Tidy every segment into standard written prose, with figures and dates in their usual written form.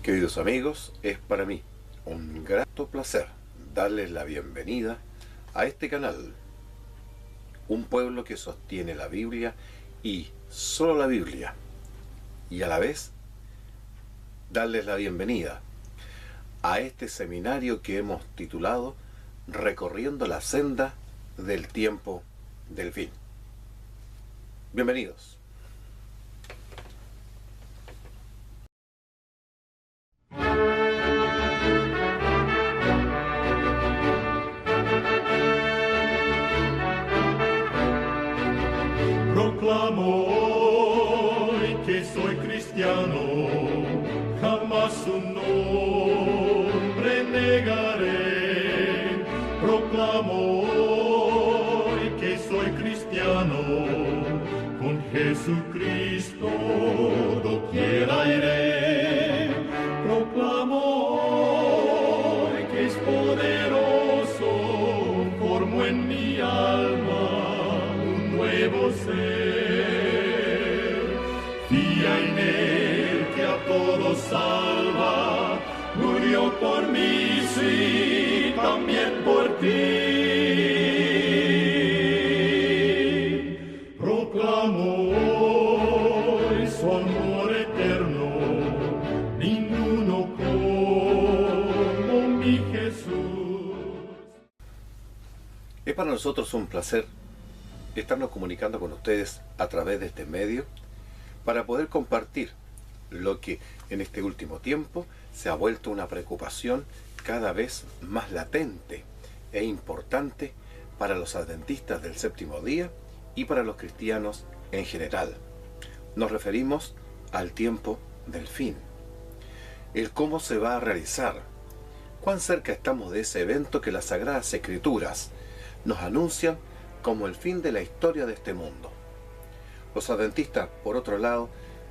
Queridos amigos, es para mí un grato placer darles la bienvenida a este canal, un pueblo que sostiene la Biblia y solo la Biblia, y a la vez darles la bienvenida a este seminario que hemos titulado Recorriendo la senda del tiempo del fin. Bienvenidos. Proclamo hoy que soy cristiano, jamás su nombre negaré. Proclamo hoy que soy cristiano, con Jesucristo doquiera iré. Proclamo hoy que es poderoso, formo en mi alma un nuevo ser. Fía en él que a todos salva, murió por mí, sí, también por ti. Proclamo hoy su amor eterno, ninguno como mi Jesús. Es para nosotros un placer estarnos comunicando con ustedes a través de este medio para poder compartir lo que en este último tiempo se ha vuelto una preocupación cada vez más latente e importante para los adventistas del séptimo día y para los cristianos en general. Nos referimos al tiempo del fin, el cómo se va a realizar, cuán cerca estamos de ese evento que las Sagradas Escrituras nos anuncian como el fin de la historia de este mundo. Los adventistas, por otro lado,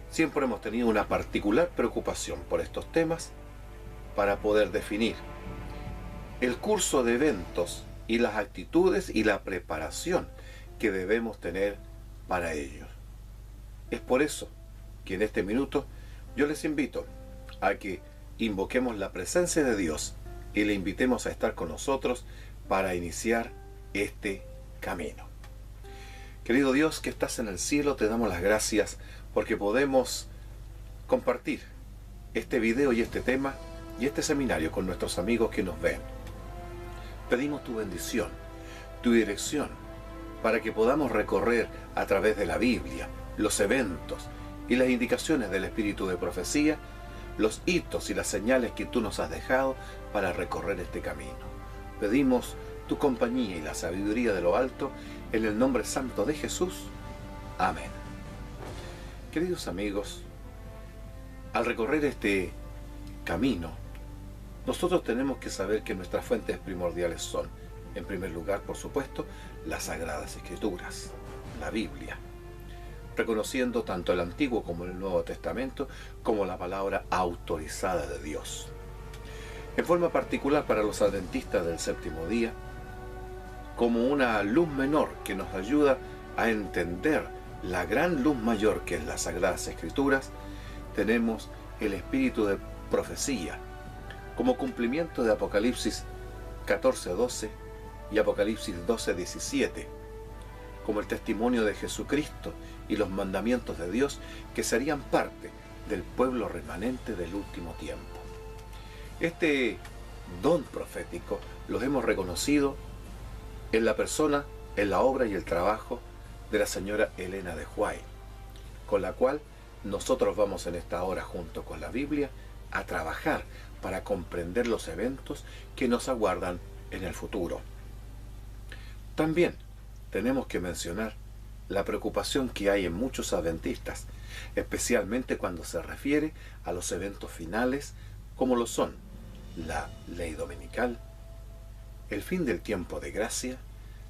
siempre hemos tenido una particular preocupación por estos temas para poder definir el curso de eventos y las actitudes y la preparación que debemos tener para ellos. Es por eso que en este minuto yo les invito a que invoquemos la presencia de Dios y le invitemos a estar con nosotros para iniciar este camino. Querido Dios que estás en el cielo, te damos las gracias porque podemos compartir este video y este tema y este seminario con nuestros amigos que nos ven. Pedimos tu bendición, tu dirección, para que podamos recorrer a través de la Biblia, los eventos y las indicaciones del Espíritu de Profecía, los hitos y las señales que tú nos has dejado para recorrer este camino. Pedimos tu compañía y la sabiduría de lo alto, en el nombre santo de Jesús. Amén. Queridos amigos, al recorrer este camino, nosotros tenemos que saber que nuestras fuentes primordiales son, en primer lugar, por supuesto, las Sagradas Escrituras, la Biblia, reconociendo tanto el Antiguo como el Nuevo Testamento como la palabra autorizada de Dios. En forma particular para los adventistas del séptimo día, como una luz menor que nos ayuda a entender la gran luz mayor que es las Sagradas Escrituras, tenemos el espíritu de profecía, como cumplimiento de Apocalipsis 14:12 y Apocalipsis 12:17, como el testimonio de Jesucristo y los mandamientos de Dios que serían parte del pueblo remanente del último tiempo. Este don profético los hemos reconocido en la persona, en la obra y el trabajo de la señora Elena de White, con la cual nosotros vamos en esta hora junto con la Biblia a trabajar para comprender los eventos que nos aguardan en el futuro. También tenemos que mencionar la preocupación que hay en muchos adventistas, especialmente cuando se refiere a los eventos finales como lo son la ley dominical, el fin del tiempo de gracia,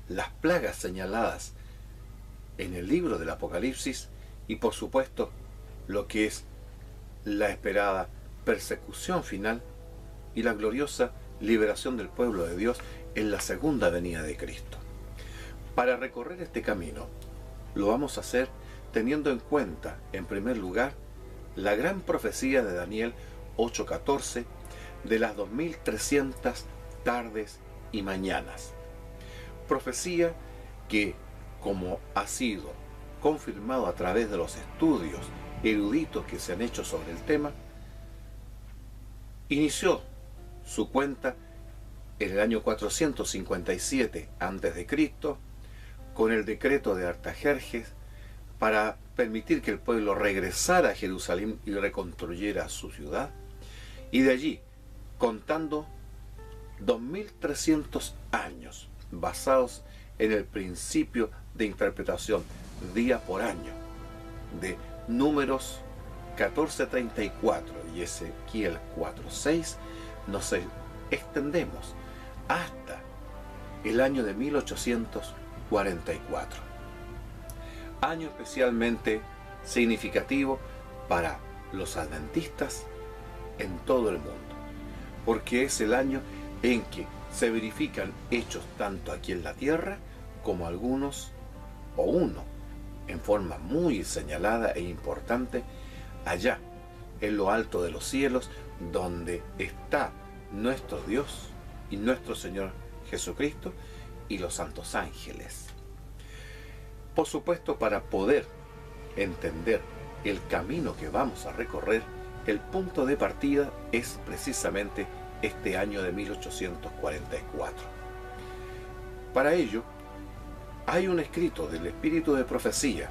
las plagas señaladas en el libro del Apocalipsis y por supuesto lo que es la esperada persecución final y la gloriosa liberación del pueblo de Dios en la segunda venida de Cristo. Para recorrer este camino lo vamos a hacer teniendo en cuenta, en primer lugar, la gran profecía de Daniel 8:14 de las 2300 tardes y mañanas. Profecía que, como ha sido confirmado a través de los estudios eruditos que se han hecho sobre el tema, inició su cuenta en el año 457 a.C. con el decreto de Artajerjes para permitir que el pueblo regresara a Jerusalén y reconstruyera su ciudad, y de allí, contando 2300 años basados en el principio de interpretación día por año de Números 14:34 y Ezequiel 4:6, nos extendemos hasta el año de 1844. Año especialmente significativo para los adventistas en todo el mundo, porque es el año en que se verifican hechos tanto aquí en la tierra como algunos, o uno, en forma muy señalada e importante, allá, en lo alto de los cielos, donde está nuestro Dios y nuestro Señor Jesucristo y los santos ángeles. Por supuesto, para poder entender el camino que vamos a recorrer, el punto de partida es precisamente este año de 1844. Para ello, hay un escrito del Espíritu de Profecía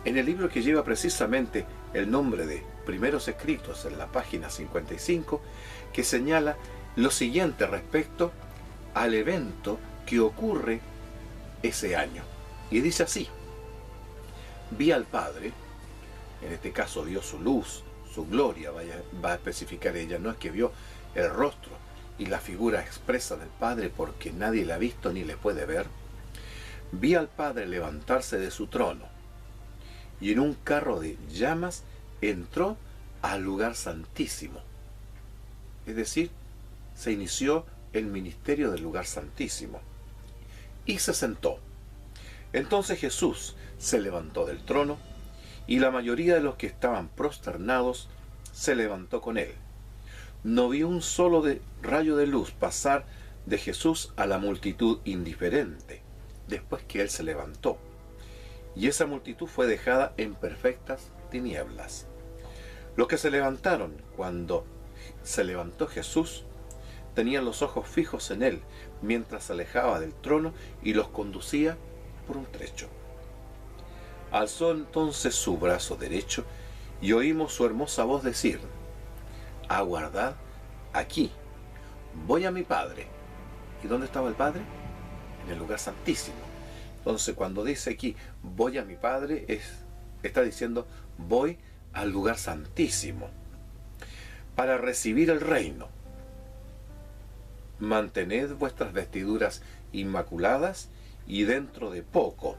en el libro que lleva precisamente el nombre de Primeros Escritos, en la página 55, que señala lo siguiente respecto al evento que ocurre ese año. Y dice así: vi al Padre, en este caso vio su luz, su gloria, va a especificar ella, no es que vio el rostro y la figura expresa del Padre, porque nadie la ha visto ni le puede ver. Vi al Padre levantarse de su trono, y en un carro de llamas entró al lugar santísimo. Es decir, se inició el ministerio del lugar santísimo. Y se sentó. Entonces Jesús se levantó del trono, y la mayoría de los que estaban prosternados se levantó con él. No vi un solo rayo de luz pasar de Jesús a la multitud indiferente, después que él se levantó. Y esa multitud fue dejada en perfectas tinieblas. Los que se levantaron cuando se levantó Jesús tenían los ojos fijos en él, mientras se alejaba del trono y los conducía por un trecho. Alzó entonces su brazo derecho y oímos su hermosa voz decir: aguardad aquí, voy a mi Padre. ¿Y dónde estaba el Padre? En el lugar santísimo. Entonces, cuando dice aquí voy a mi Padre, está diciendo voy al lugar santísimo para recibir el reino. Mantened vuestras vestiduras inmaculadas, y dentro de poco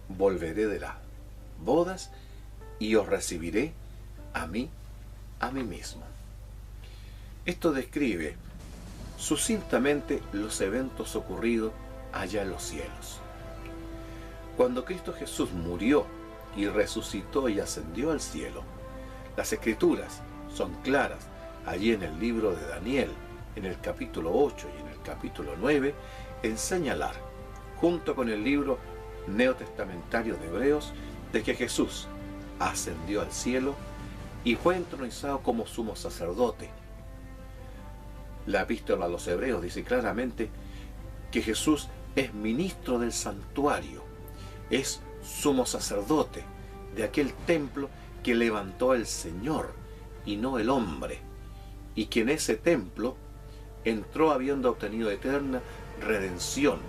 volveré de las bodas y os recibiré a mí mismo. Esto describe sucintamente los eventos ocurridos allá en los cielos. Cuando Cristo Jesús murió y resucitó y ascendió al cielo, las Escrituras son claras allí en el libro de Daniel, en el capítulo 8 y en el capítulo 9, en señalar, junto con el libro neotestamentario de Hebreos, de que Jesús ascendió al cielo y fue entronizado como sumo sacerdote. La epístola a los Hebreos dice claramente que Jesús es ministro del santuario, es sumo sacerdote de aquel templo que levantó el Señor y no el hombre, y que en ese templo entró habiendo obtenido eterna redención.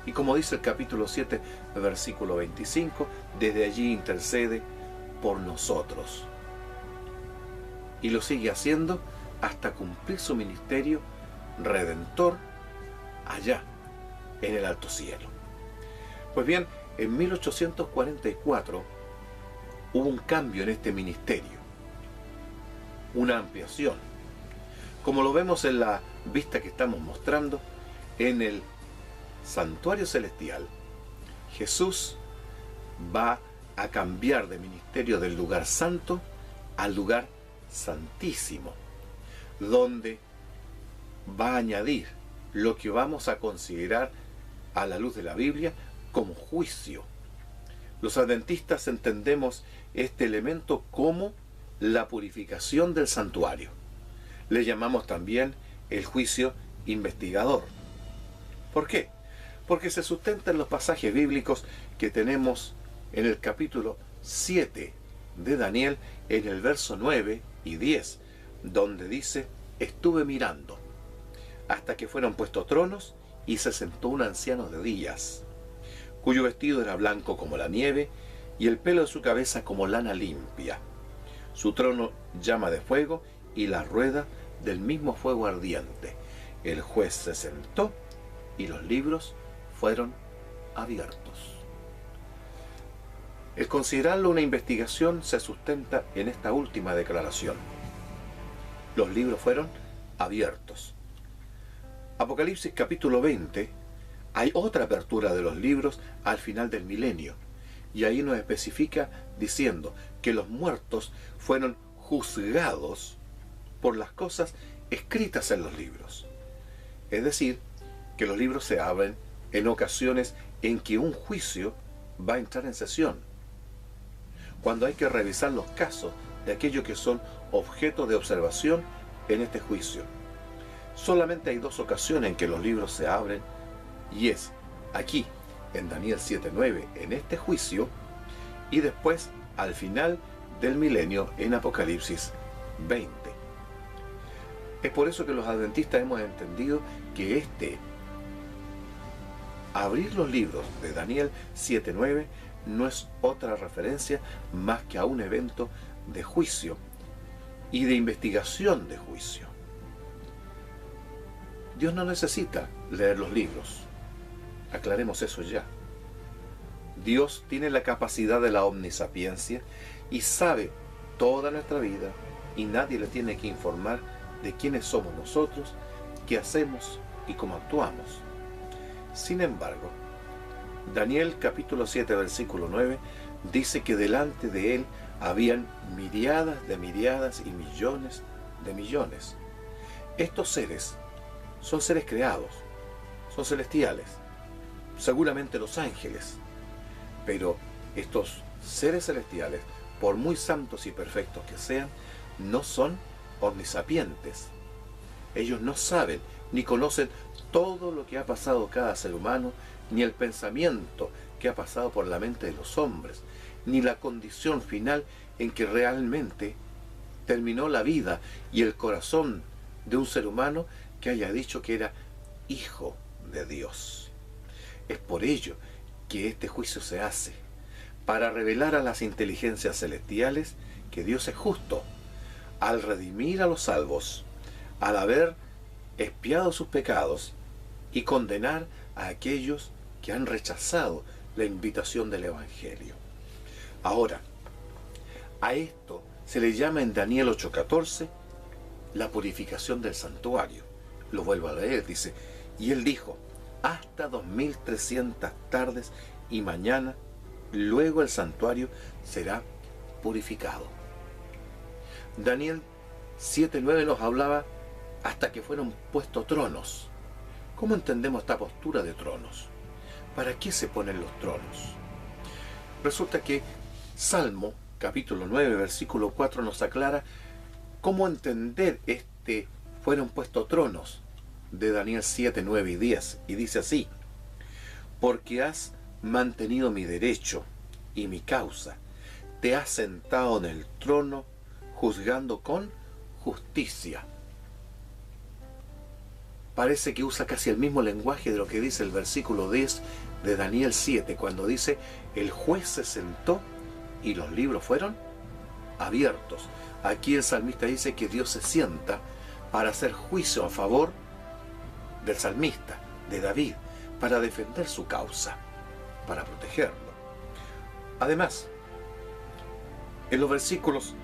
Y como dice el capítulo 7, versículo 25, desde allí intercede por nosotros. Y lo sigue haciendo hasta cumplir su ministerio redentor allá en el alto cielo. Pues bien, en 1844 hubo un cambio en este ministerio, una ampliación. Como lo vemos en la vista que estamos mostrando, en el santuario celestial, Jesús va a cambiar de ministerio del lugar santo al lugar santísimo, donde va a añadir lo que vamos a considerar a la luz de la Biblia como juicio. Los adventistas entendemos este elemento como la purificación del santuario. Le llamamos también el juicio investigador. ¿Por qué? Porque se sustenta en los pasajes bíblicos que tenemos en el capítulo 7 de Daniel, en el verso 9 y 10, donde dice: estuve mirando hasta que fueron puestos tronos, y se sentó un anciano de días, cuyo vestido era blanco como la nieve, y el pelo de su cabeza como lana limpia. Su trono llama de fuego, y la rueda del mismo fuego ardiente. El juez se sentó, y los libros fueron abiertos. El considerarlo una investigación se sustenta en esta última declaración: los libros fueron abiertos. Apocalipsis capítulo 20, hay otra apertura de los libros al final del milenio, y ahí nos especifica diciendo que los muertos fueron juzgados por las cosas escritas en los libros. Es decir, que los libros se abren en ocasiones en que un juicio va a entrar en sesión, cuando hay que revisar los casos de aquellos que son objeto de observación en este juicio. Solamente hay dos ocasiones en que los libros se abren, y es aquí, en Daniel 7:9, en este juicio, y después al final del milenio en Apocalipsis 20. Es por eso que los adventistas hemos entendido que abrir los libros de Daniel 7:9 no es otra referencia más que a un evento de juicio y de investigación de juicio. Dios no necesita leer los libros. Aclaremos eso ya. Dios tiene la capacidad de la omnisapiencia y sabe toda nuestra vida, y nadie le tiene que informar de quiénes somos nosotros, qué hacemos y cómo actuamos. Sin embargo, Daniel capítulo 7 versículo 9 dice que delante de él habían miriadas de miriadas y millones de millones. Estos seres son seres creados, son celestiales, seguramente los ángeles, pero estos seres celestiales, por muy santos y perfectos que sean, no son omnisapientes. Ellos no saben ni conocen todo lo que ha pasado cada ser humano, ni el pensamiento que ha pasado por la mente de los hombres, ni la condición final en que realmente terminó la vida y el corazón de un ser humano que haya dicho que era hijo de Dios. Es por ello que este juicio se hace, para revelar a las inteligencias celestiales que Dios es justo, al redimir a los salvos, al haber expiado sus pecados, y condenar a aquellos que han rechazado la invitación del Evangelio. Ahora, a esto se le llama en Daniel 8:14 la purificación del santuario. Lo vuelvo a leer, dice: y él dijo: hasta 2300 tardes y mañana, luego el santuario será purificado. Daniel 7:9 nos hablaba hasta que fueron puestos tronos. ¿Cómo entendemos esta postura de tronos? ¿Para qué se ponen los tronos? Resulta que Salmo capítulo 9 versículo 4 nos aclara cómo entender fueron puestos tronos de Daniel 7, 9 y 10, y dice así: porque has mantenido mi derecho y mi causa, te has sentado en el trono juzgando con justicia. Parece que usa casi el mismo lenguaje de lo que dice el versículo 10 de Daniel 7, cuando dice: el juez se sentó y los libros fueron abiertos. Aquí el salmista dice que Dios se sienta para hacer juicio a favor del salmista, de David, para defender su causa, para protegerlo. Además, en los versículos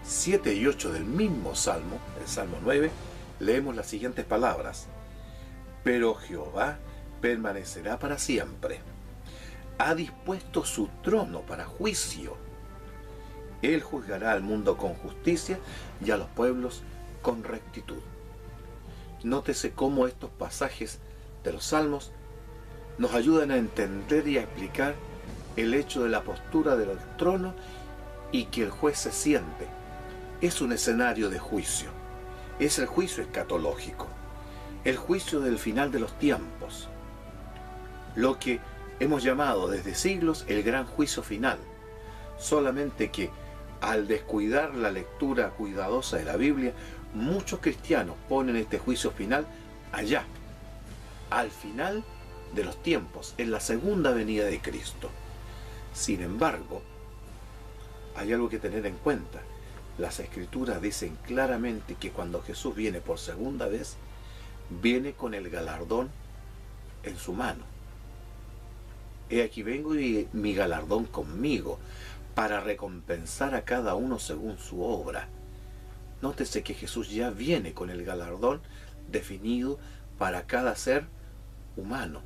7 y 8 del mismo Salmo, el Salmo 9, leemos las siguientes palabras: pero Jehová permanecerá para siempre, ha dispuesto su trono para juicio, Él juzgará al mundo con justicia y a los pueblos con rectitud. Nótese cómo estos pasajes de los Salmos nos ayudan a entender y a explicar el hecho de la postura del trono y que el juez se siente. Es un escenario de juicio. Es el juicio escatológico, el juicio del final de los tiempos, lo que hemos llamado desde siglos el gran juicio final. Solamente que al descuidar la lectura cuidadosa de la Biblia, muchos cristianos ponen este juicio final allá, al final de los tiempos, en la segunda venida de Cristo. Sin embargo, hay algo que tener en cuenta. Las Escrituras dicen claramente que cuando Jesús viene por segunda vez, viene con el galardón en su mano. He aquí vengo y mi galardón conmigo, para recompensar a cada uno según su obra. Nótese que Jesús ya viene con el galardón definido para cada ser humano,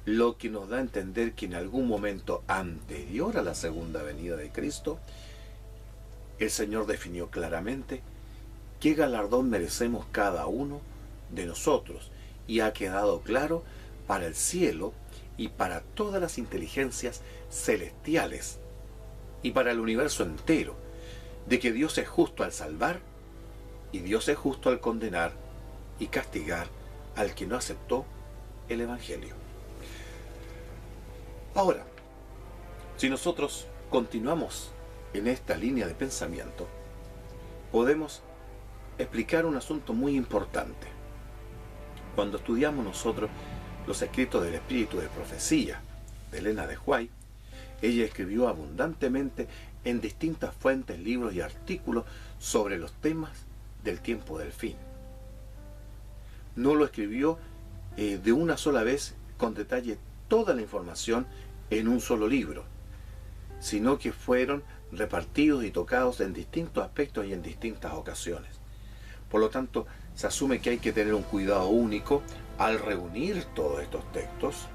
lo que nos da a entender que en algún momento anterior a la segunda venida de Cristo, el Señor definió claramente qué galardón merecemos cada uno de nosotros, y ha quedado claro para el cielo y para todas las inteligencias celestiales y para el universo entero, de que Dios es justo al salvar y Dios es justo al condenar y castigar al que no aceptó el Evangelio. Ahora, si nosotros continuamos en esta línea de pensamiento, podemos explicar un asunto muy importante. Cuando estudiamos nosotros los escritos del Espíritu de Profecía de Elena de White, ella escribió abundantemente en distintas fuentes, libros y artículos sobre los temas del tiempo del fin. No lo escribió de una sola vez con detalle toda la información en un solo libro, sino que fueron repartidos y tocados en distintos aspectos y en distintas ocasiones. Por lo tanto, se asume que hay que tener un cuidado único al reunir todos estos textos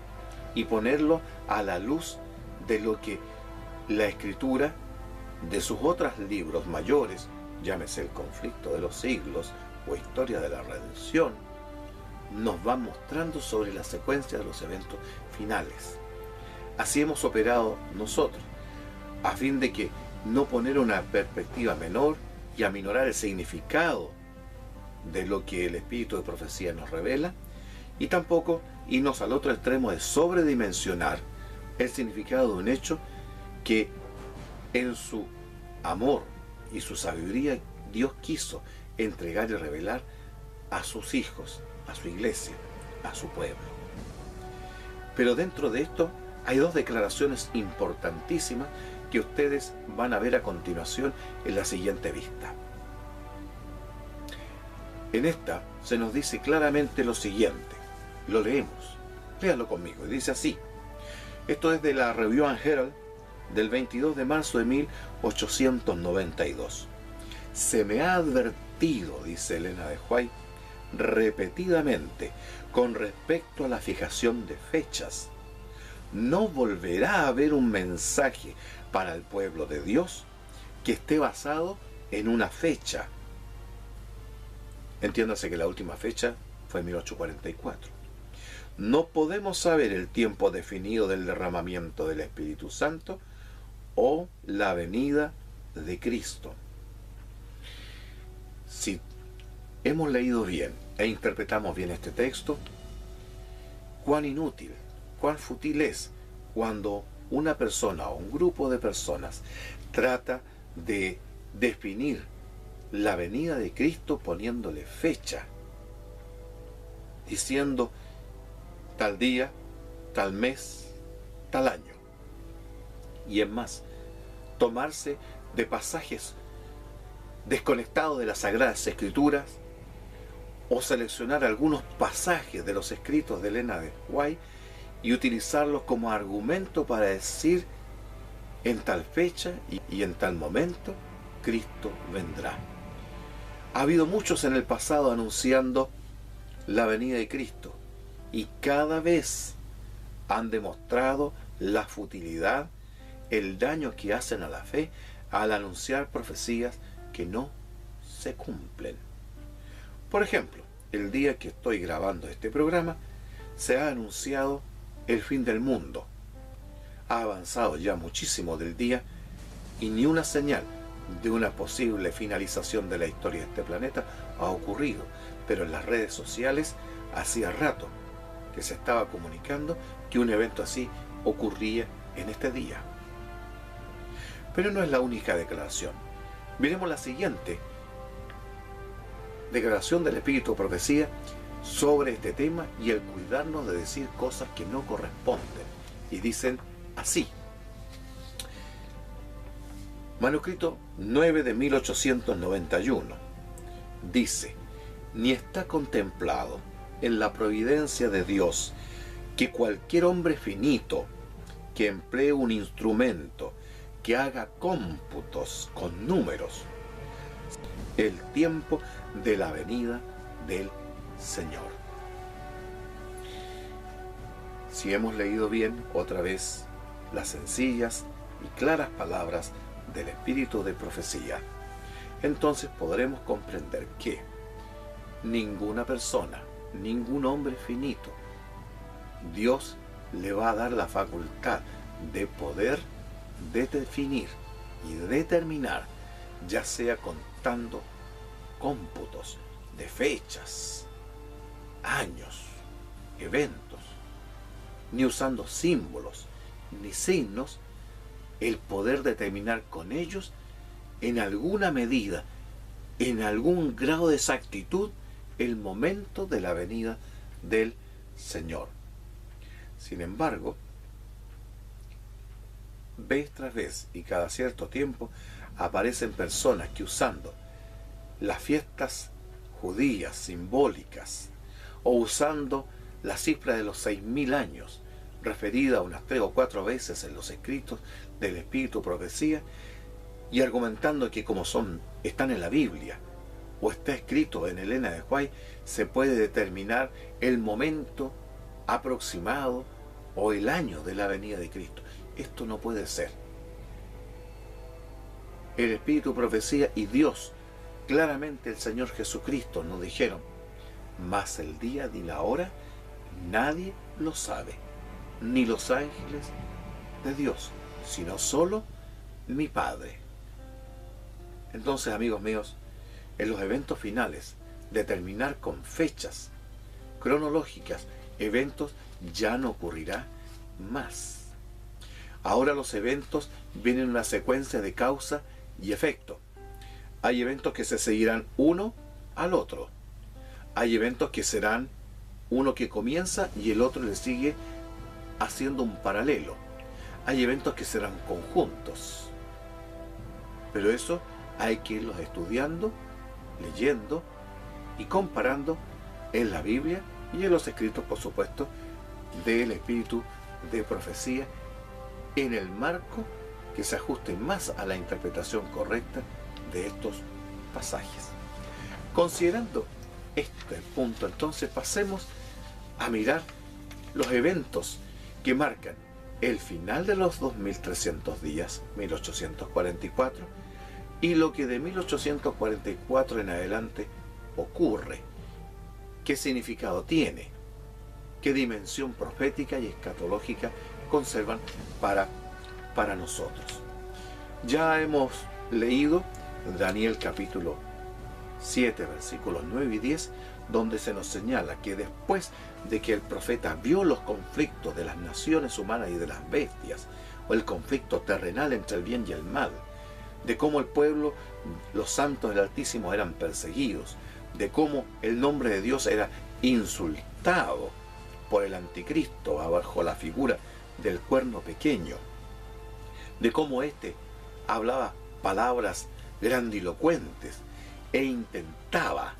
y ponerlos a la luz de lo que la Escritura de sus otros libros mayores, llámese El conflicto de los siglos o Historia de la redención, nos va mostrando sobre la secuencia de los eventos finales. Así hemos operado nosotros, a fin de que no poner una perspectiva menor y aminorar el significado de lo que el Espíritu de Profecía nos revela, y tampoco irnos al otro extremo de sobredimensionar el significado de un hecho que en su amor y su sabiduría Dios quiso entregar y revelar a sus hijos, a su iglesia, a su pueblo. Pero dentro de esto hay dos declaraciones importantísimas que ustedes van a ver a continuación en la siguiente vista. En esta se nos dice claramente lo siguiente, lo leemos, léanlo conmigo, y dice así. Esto es de la Review and Herald del 22 de marzo de 1892. Se me ha advertido, dice Elena de White, repetidamente con respecto a la fijación de fechas. No volverá a haber un mensaje para el pueblo de Dios que esté basado en una fecha. Entiéndase que la última fecha fue 1844. No podemos saber el tiempo definido del derramamiento del Espíritu Santo o la venida de Cristo. Si hemos leído bien e interpretamos bien este texto, cuán inútil, cuán fútil es cuando una persona o un grupo de personas trata de definir la venida de Cristo poniéndole fecha, diciendo tal día, tal mes, tal año. Y es más, tomarse de pasajes desconectados de las Sagradas Escrituras o seleccionar algunos pasajes de los escritos de Elena de White y utilizarlos como argumento para decir en tal fecha y en tal momento Cristo vendrá. Ha habido muchos en el pasado anunciando la venida de Cristo y cada vez han demostrado la futilidad, el daño que hacen a la fe al anunciar profecías que no se cumplen. Por ejemplo, el día que estoy grabando este programa, se ha anunciado el fin del mundo. Ha avanzado ya muchísimo del día y ni una señal de una posible finalización de la historia de este planeta ha ocurrido, pero en las redes sociales hacía rato que se estaba comunicando que un evento así ocurría en este día. Pero no es la única declaración. Miremos la siguiente declaración del Espíritu de Profecía sobre este tema y el cuidarnos de decir cosas que no corresponden. Y dicen así. Manuscrito 9 de 1891. Dice: ni está contemplado en la providencia de Dios que cualquier hombre finito que emplee un instrumento que haga cómputos con números el tiempo de la venida del Señor. Si hemos leído bien otra vez las sencillas y claras palabras del Espíritu de Profecía, entonces podremos comprender que ninguna persona, ningún hombre finito, Dios le va a dar la facultad de poder definir y determinar, ya sea contando cómputos de fechas, años, eventos, ni usando símbolos ni signos, el poder determinar con ellos en alguna medida, en algún grado de exactitud, el momento de la venida del Señor. Sin embargo, vez tras vez y cada cierto tiempo aparecen personas que, usando las fiestas judías simbólicas o usando la cifra de los 6.000 años, referida unas 3 o 4 veces en los escritos del Espíritu Profecía, y argumentando que como están en la Biblia o está escrito en Elena de White, se puede determinar el momento aproximado o el año de la venida de Cristo. Esto no puede ser. El Espíritu Profecía y Dios, claramente el Señor Jesucristo, nos dijeron: mas el día ni la hora nadie lo sabe, ni los ángeles de Dios, sino solo mi Padre. Entonces, amigos míos, en los eventos finales, determinar con fechas cronológicas eventos ya no ocurrirá más. Ahora los eventos vienen en una secuencia de causa y efecto. Hay eventos que se seguirán uno al otro. Hay eventos que serán uno que comienza y el otro le sigue haciendo un paralelo. Hay eventos que serán conjuntos. Pero eso hay que irlos estudiando, leyendo y comparando en la Biblia y en los escritos, por supuesto, del Espíritu de Profecía, en el marco que se ajuste más a la interpretación correcta de estos pasajes. Considerando este punto, entonces pasemos a mirar los eventos que marcan el final de los 2300 días, 1844, y lo que de 1844 en adelante ocurre, qué significado tiene, qué dimensión profética y escatológica conservan para nosotros. Ya hemos leído Daniel capítulo 7, versículos 9 y 10, donde se nos señala que después de que el profeta vio los conflictos de las naciones humanas y de las bestias, o el conflicto terrenal entre el bien y el mal, de cómo el pueblo, los santos del Altísimo eran perseguidos, de cómo el nombre de Dios era insultado por el anticristo bajo la figura del cuerno pequeño, de cómo éste hablaba palabras grandilocuentes e intentaba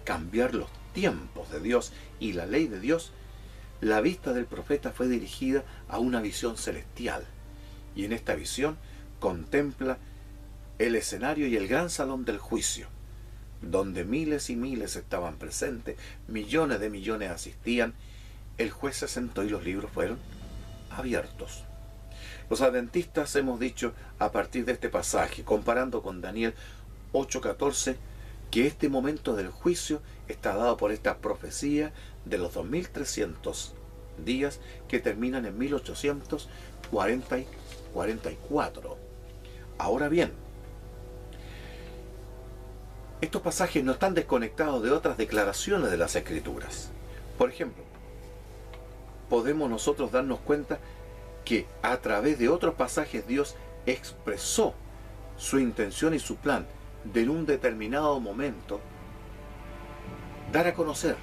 cambiar los tiempos de Dios y la ley de Dios, la vista del profeta fue dirigida a una visión celestial, y en esta visión contempla el escenario y el gran salón del juicio, donde miles y miles estaban presentes, millones de millones asistían. El juez se sentó y los libros fueron abiertos. Los adventistas hemos dicho a partir de este pasaje, comparando con Daniel 8:14, que este momento del juicio está dado por esta profecía de los 2300 días que terminan en 1844. Ahora bien, estos pasajes no están desconectados de otras declaraciones de las Escrituras. Por ejemplo, podemos nosotros darnos cuenta que a través de otros pasajes Dios expresó su intención y su plan de en un determinado momento dar a conocer,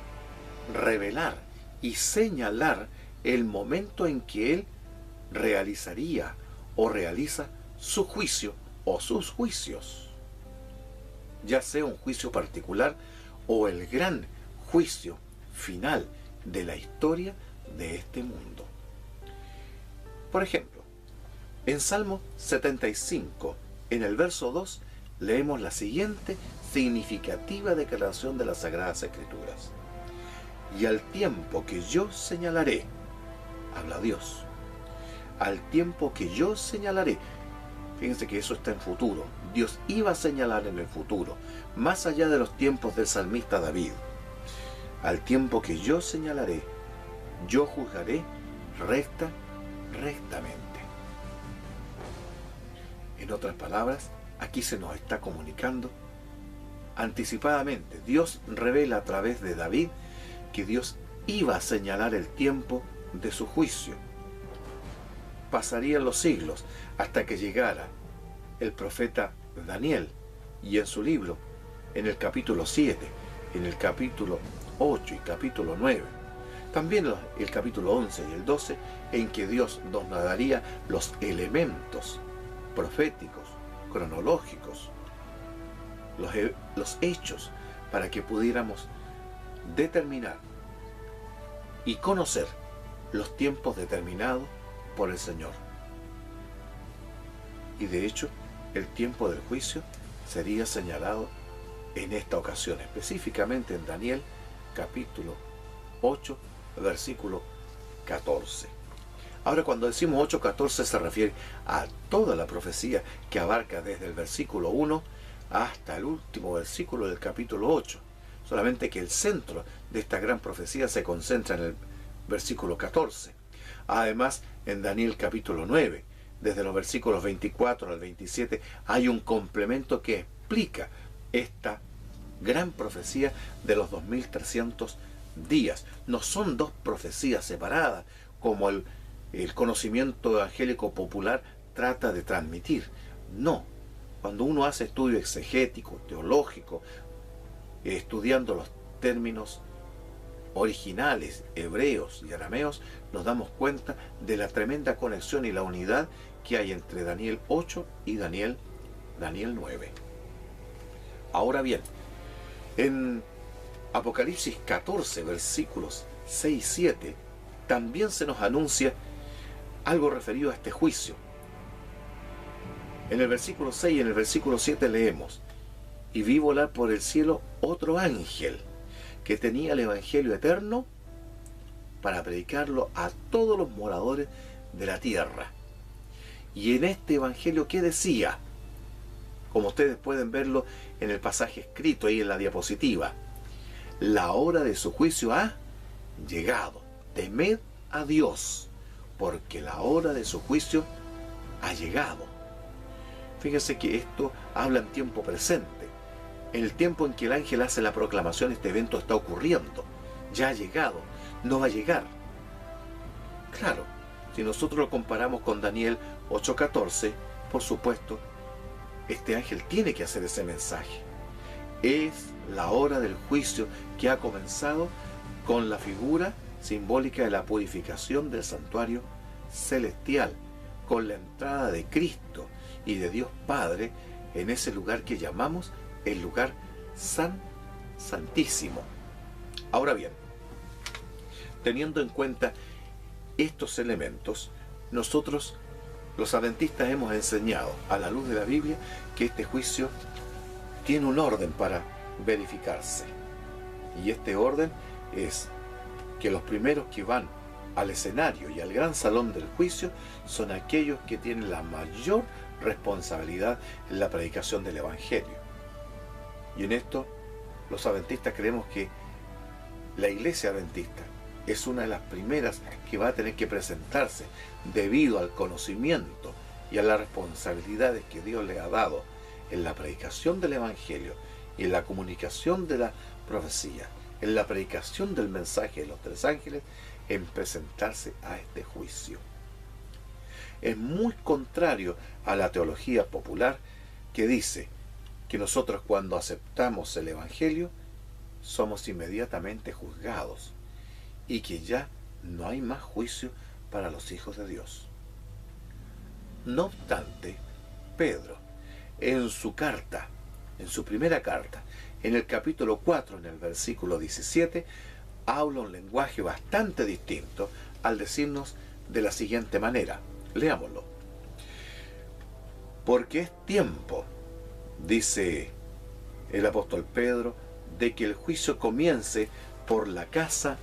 revelar y señalar el momento en que Él realizaría o realiza su juicio o sus juicios, ya sea un juicio particular o el gran juicio final de la historia de este mundo. Por ejemplo, en Salmo 75, en el verso 2, leemos la siguiente significativa declaración de las Sagradas Escrituras. Y al tiempo que yo señalaré, habla Dios, al tiempo que yo señalaré, fíjense que eso está en futuro, Dios iba a señalar en el futuro, más allá de los tiempos del salmista David. Al tiempo que yo señalaré, yo juzgaré rectamente. En otras palabras, aquí se nos está comunicando anticipadamente. Dios revela a través de David que Dios iba a señalar el tiempo de su juicio. Pasarían los siglos hasta que llegara el profeta Daniel, y en su libro, en el capítulo 7, en el capítulo 8 y capítulo 9, también el capítulo 11 y el 12, en que Dios nos daría los elementos proféticos, cronológicos, los hechos, para que pudiéramos determinar y conocer los tiempos determinados por el Señor. Y de hecho, el tiempo del juicio sería señalado en esta ocasión, específicamente en Daniel capítulo 8, versículo 14. Ahora, cuando decimos 8:14 se refiere a toda la profecía que abarca desde el versículo 1 hasta el último versículo del capítulo 8. Solamente que el centro de esta gran profecía se concentra en el versículo 14. Además, en Daniel capítulo 9, desde los versículos 24 al 27, hay un complemento que explica esta gran profecía de los 2300 días. No son dos profecías separadas, como el conocimiento evangélico popular trata de transmitir. No. Cuando uno hace estudio exegético, teológico, estudiando los términos originales, hebreos y arameos, nos damos cuenta de la tremenda conexión y la unidad que hay entre Daniel 8 y Daniel 9. Ahora bien, en Apocalipsis 14, versículos 6 y 7, también se nos anuncia algo referido a este juicio. En el versículo 6 y en el versículo 7 leemos: y vi volar por el cielo otro ángel, que tenía el evangelio eterno para predicarlo a todos los moradores de la tierra. Y en este evangelio, ¿qué decía? Como ustedes pueden verlo en el pasaje escrito ahí en la diapositiva: la hora de su juicio ha llegado. Temed a Dios, porque la hora de su juicio ha llegado. Fíjense que esto habla en tiempo presente. En el tiempo en que el ángel hace la proclamación, este evento está ocurriendo. Ya ha llegado, no va a llegar. Claro, si nosotros lo comparamos con Daniel 8:14, por supuesto, este ángel tiene que hacer ese mensaje. Es la hora del juicio que ha comenzado con la figura simbólica de la purificación del santuario celestial, con la entrada de Cristo y de Dios Padre en ese lugar que llamamos el lugar santísimo. Ahora bien, teniendo en cuenta estos elementos, nosotros los adventistas hemos enseñado a la luz de la Biblia que este juicio tiene un orden para verificarse, y este orden es que los primeros que van al escenario y al gran salón del juicio son aquellos que tienen la mayor responsabilidad en la predicación del Evangelio. Y en esto, los adventistas creemos que la iglesia adventista es una de las primeras que va a tener que presentarse debido al conocimiento y a las responsabilidades que Dios le ha dado en la predicación del Evangelio y en la comunicación de la profecía, en la predicación del mensaje de los tres ángeles, en presentarse a este juicio. Es muy contrario a la teología popular que dice que nosotros cuando aceptamos el Evangelio somos inmediatamente juzgados y que ya no hay más juicio para los hijos de Dios. No obstante, Pedro, en su carta, en su primera carta, en el capítulo 4, en el versículo 17, habla un lenguaje bastante distinto al decirnos de la siguiente manera. Leámoslo. Porque es tiempo, dice el apóstol Pedro, de que el juicio comience por la casa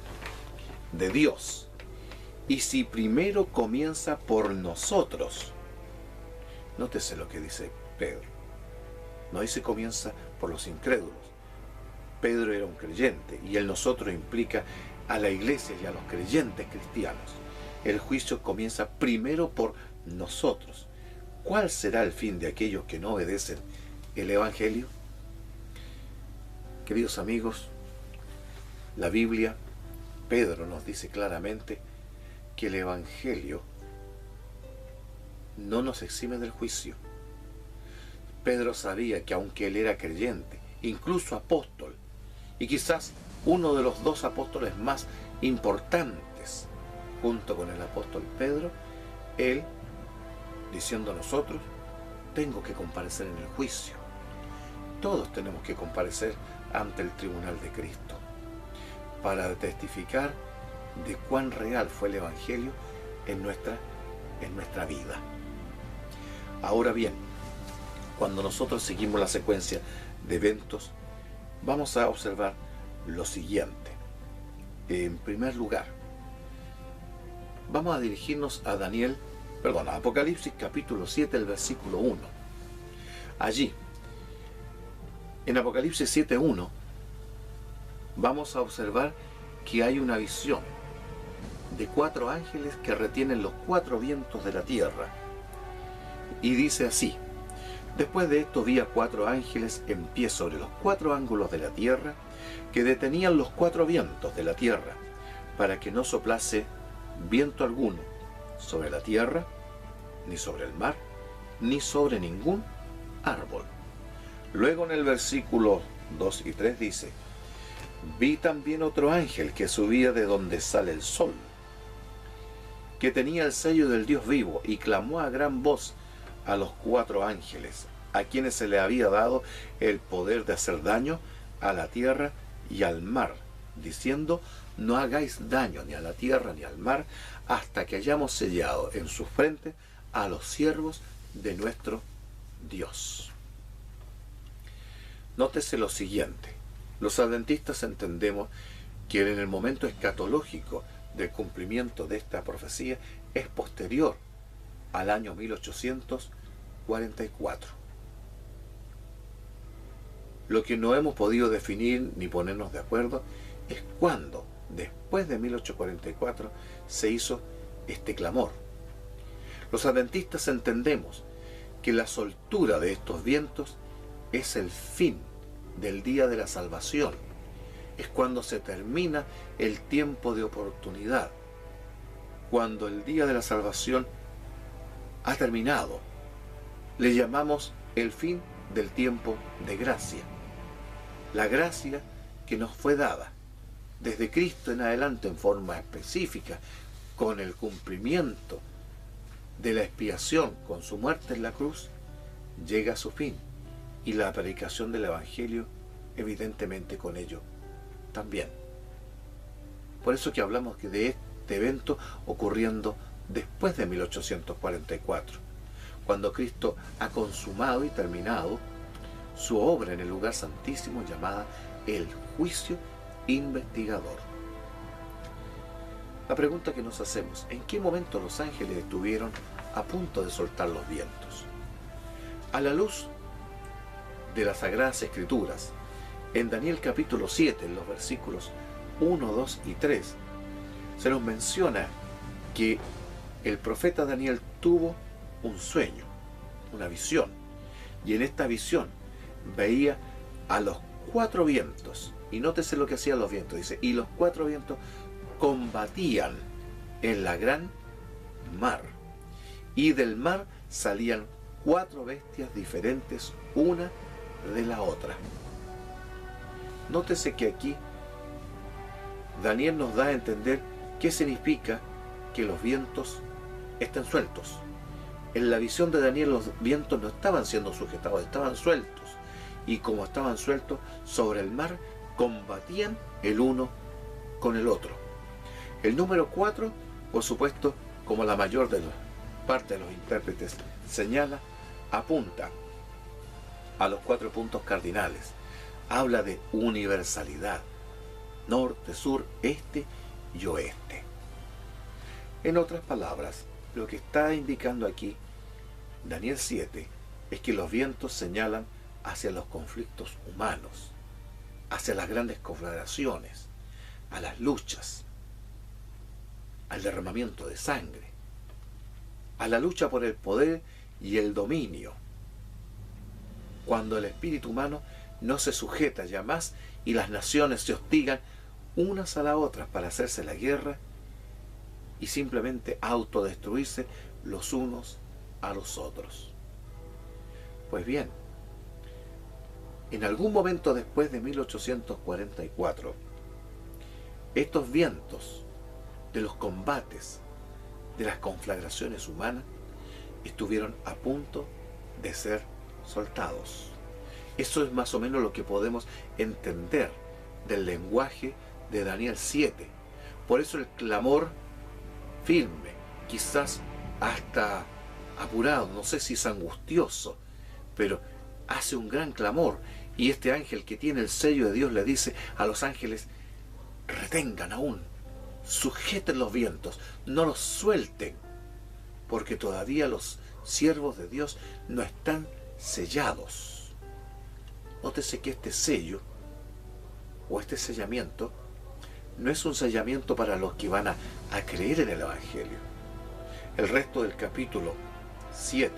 de Dios. Y si primero comienza por nosotros, nótese lo que dice Pedro. No dice comienza por los incrédulos. Pedro era un creyente y el nosotros implica a la iglesia y a los creyentes cristianos. El juicio comienza primero por nosotros. ¿Cuál será el fin de aquellos que no obedecen el Evangelio? Queridos amigos, la Biblia, Pedro nos dice claramente que el Evangelio no nos exime del juicio. Pedro sabía que aunque él era creyente, incluso apóstol, y quizás uno de los dos apóstoles más importantes, junto con el apóstol Pedro, él, diciendo a nosotros, tengo que comparecer en el juicio. Todos tenemos que comparecer ante el tribunal de Cristo para testificar de cuán real fue el Evangelio en nuestra vida. Ahora bien, cuando nosotros seguimos la secuencia de eventos, vamos a observar lo siguiente. En primer lugar, vamos a dirigirnos a Apocalipsis capítulo 7, el versículo 1. Allí, en Apocalipsis 7:1, vamos a observar que hay una visión de 4 ángeles que retienen los 4 vientos de la tierra. Y dice así: después de esto vi a 4 ángeles en pie sobre los 4 ángulos de la tierra, que detenían los 4 vientos de la tierra, para que no soplase viento alguno sobre la tierra, ni sobre el mar, ni sobre ningún árbol. Luego en el versículo 2 y 3 dice: vi también otro ángel que subía de donde sale el sol, que tenía el sello del Dios vivo, y clamó a gran voz a los 4 ángeles, a quienes se le había dado el poder de hacer daño a la tierra y al mar, diciendo: no hagáis daño ni a la tierra ni al mar, hasta que hayamos sellado en su frente a los siervos de nuestro Dios. Nótese lo siguiente: los adventistas entendemos que en el momento escatológico del cumplimiento de esta profecía es posterior al año 1844. Lo que no hemos podido definir ni ponernos de acuerdo es cuándo, después de 1844, se hizo este clamor. Los adventistas entendemos que la soltura de estos vientos es el fin del día de la salvación. Es cuando se termina el tiempo de oportunidad, cuando el día de la salvación ha terminado. Le llamamos el fin del tiempo de gracia. La gracia que nos fue dada desde Cristo en adelante en forma específica, con el cumplimiento de la expiación, con su muerte en la cruz, llega a su fin, y la predicación del Evangelio evidentemente con ello también. Por eso que hablamos de este evento ocurriendo después de 1844, cuando Cristo ha consumado y terminado su obra en el lugar santísimo llamada el juicio investigador. La pregunta que nos hacemos, ¿en qué momento los ángeles estuvieron a punto de soltar los vientos? A la luz de las Sagradas Escrituras, en Daniel capítulo 7, en los versículos 1, 2 y 3, se nos menciona que el profeta Daniel tuvo un sueño, una visión, y en esta visión veía a los 4 vientos, y nótese lo que hacían los vientos, dice, y los 4 vientos combatían en la gran mar, y del mar salían 4 bestias diferentes una de la otra. Nótese que aquí Daniel nos da a entender qué significa que los vientos estén sueltos. En la visión de Daniel los vientos no estaban siendo sujetados, estaban sueltos. Y como estaban sueltos sobre el mar, combatían el uno con el otro. El número 4, por supuesto, como la mayor de las partes de los intérpretes señala, apunta a los 4 puntos cardinales. Habla de universalidad, norte, sur, este y oeste. En otras palabras, lo que está indicando aquí Daniel 7 es que los vientos señalan hacia los conflictos humanos, hacia las grandes conflagraciones, a las luchas, al derramamiento de sangre, a la lucha por el poder y el dominio, cuando el espíritu humano no se sujeta ya más y las naciones se hostigan unas a las otras para hacerse la guerra y simplemente autodestruirse los unos a los otros. Pues bien, en algún momento después de 1844, estos vientos de los combates, de las conflagraciones humanas, estuvieron a punto de ser soltados. Eso es más o menos lo que podemos entender del lenguaje de Daniel 7. Por eso el clamor firme, quizás hasta apurado, no sé si es angustioso, pero hace un gran clamor. Y este ángel que tiene el sello de Dios le dice a los ángeles, retengan aún, sujeten los vientos, no los suelten, porque todavía los siervos de Dios no están sellados. Nótese que este sello, o este sellamiento, no es un sellamiento para los que van a creer en el Evangelio. El resto del capítulo 7,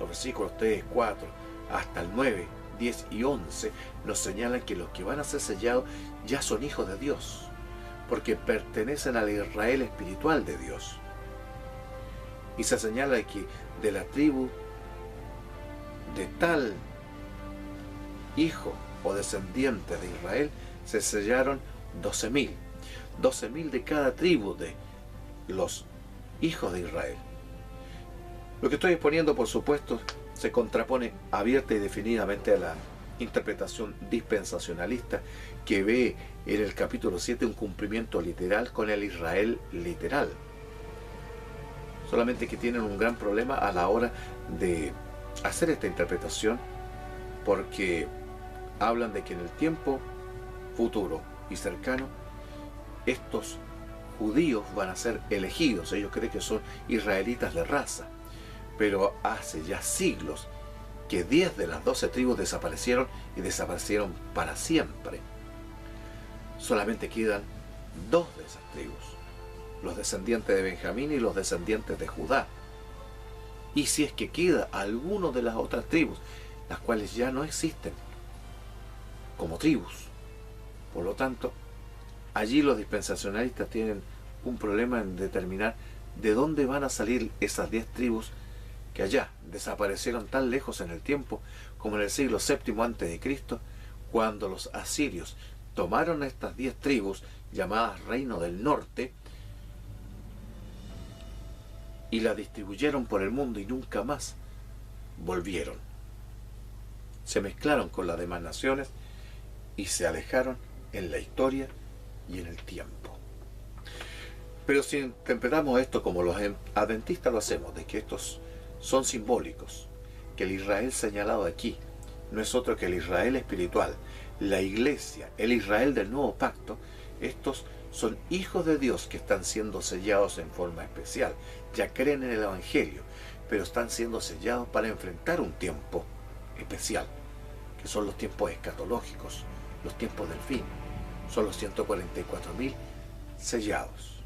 los versículos 3, 4, hasta el 9, 10 y 11, nos señalan que los que van a ser sellados ya son hijos de Dios, porque pertenecen al Israel espiritual de Dios. Y se señala que de la tribu de tal hijo o descendiente de Israel se sellaron 12.000. 12.000 de cada tribu de los hijos de Israel. Lo que estoy exponiendo, por supuesto, se contrapone abierta y definidamente a la interpretación dispensacionalista que ve en el capítulo 7 un cumplimiento literal con el Israel literal. Solamente que tienen un gran problema a la hora de hacer esta interpretación, porque hablan de que en el tiempo futuro y cercano estos judíos van a ser elegidos. Ellos creen que son israelitas de raza, pero hace ya siglos que 10 de las 12 tribus desaparecieron, y desaparecieron para siempre. Solamente quedan 2 de esas tribus, los descendientes de Benjamín y los descendientes de Judá. Y si es que queda alguno de las otras tribus, las cuales ya no existen como tribus, por lo tanto, allí los dispensacionalistas tienen un problema en determinar de dónde van a salir esas 10 tribus que allá desaparecieron tan lejos en el tiempo como en el siglo VII a.C., cuando los asirios tomaron estas 10 tribus llamadas Reino del Norte y las distribuyeron por el mundo y nunca más volvieron. Se mezclaron con las demás naciones y se alejaron en la historia y en el tiempo. Pero si interpretamos esto como los adventistas lo hacemos, de que estos son simbólicos, que el Israel señalado aquí no es otro que el Israel espiritual, la iglesia, el Israel del nuevo pacto, estos son hijos de Dios que están siendo sellados en forma especial. Ya creen en el Evangelio, pero están siendo sellados para enfrentar un tiempo especial, que son los tiempos escatológicos, los tiempos del fin. Son los 144.000 sellados.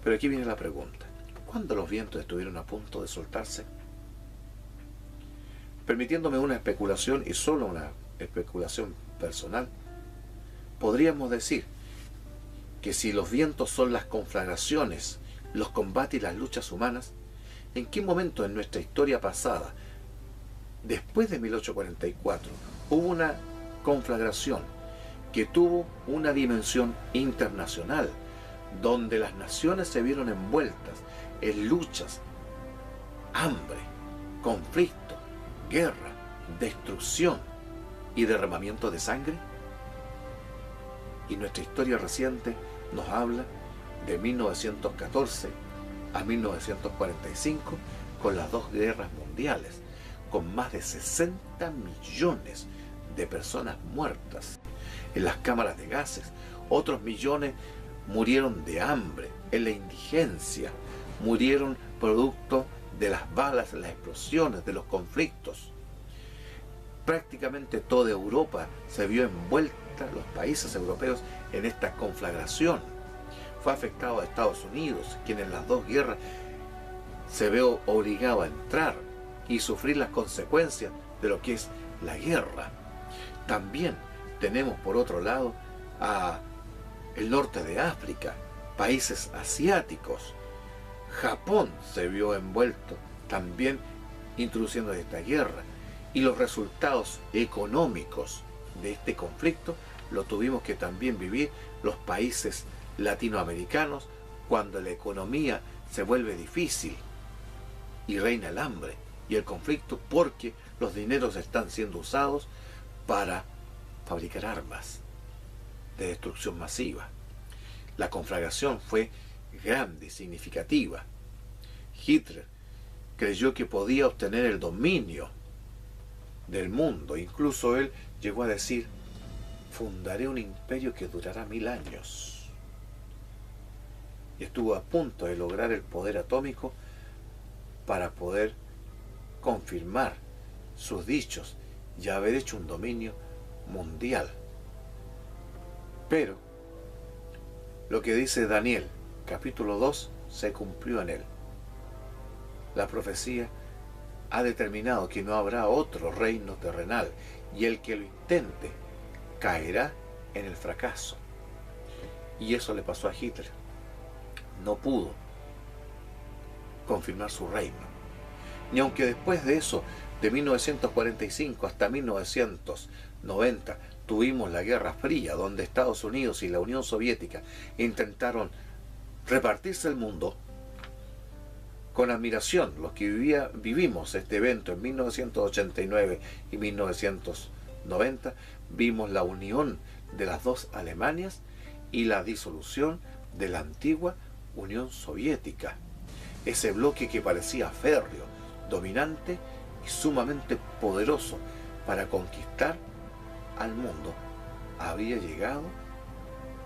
Pero aquí viene la pregunta: ¿cuándo los vientos estuvieron a punto de soltarse? Permitiéndome una especulación, y solo una especulación personal, podríamos decir que si los vientos son las conflagraciones, los combates y las luchas humanas, ¿en qué momento en nuestra historia pasada, después de 1844, hubo una conflagración que tuvo una dimensión internacional, donde las naciones se vieron envueltas en luchas, hambre, conflicto, guerra, destrucción y derramamiento de sangre? Y nuestra historia reciente nos habla de 1914 a 1945, con las dos guerras mundiales, con más de 60 millones de personas muertas en las cámaras de gases. Otros millones murieron de hambre, en la indigencia, murieron producto de las balas, las explosiones, de los conflictos. Prácticamente toda Europa se vio envuelta, los países europeos, en esta conflagración. Fue afectado a Estados Unidos, quien en las dos guerras se vio obligado a entrar y sufrir las consecuencias de lo que es la guerra. También tenemos por otro lado a el norte de África, países asiáticos. Japón se vio envuelto también introduciendo esta guerra, y los resultados económicos de este conflicto lo tuvimos que también vivir los países latinoamericanos, cuando la economía se vuelve difícil y reina el hambre y el conflicto, porque los dineros están siendo usados para fabricar armas de destrucción masiva. La conflagración fue grande y significativa. Hitler creyó que podía obtener el dominio del mundo. Incluso él llegó a decir: fundaré un imperio que durará 1000 años. Y estuvo a punto de lograr el poder atómico para poder confirmar sus dichos y haber hecho un dominio mundial. Pero lo que dice Daniel, capítulo 2, se cumplió en él. La profecía ha determinado que no habrá otro reino terrenal, y el que lo intente caerá en el fracaso. Y eso le pasó a Hitler. No pudo confirmar su reino. Ni aunque después de eso, de 1945 hasta 1990, tuvimos la Guerra Fría, donde Estados Unidos y la Unión Soviética intentaron repartirse el mundo. Con admiración, los que vivimos este evento en 1989 y 1990, vimos la unión de las dos Alemanias y la disolución de la antigua Unión Soviética. Ese bloque que parecía férreo, dominante y sumamente poderoso para conquistar al mundo, había llegado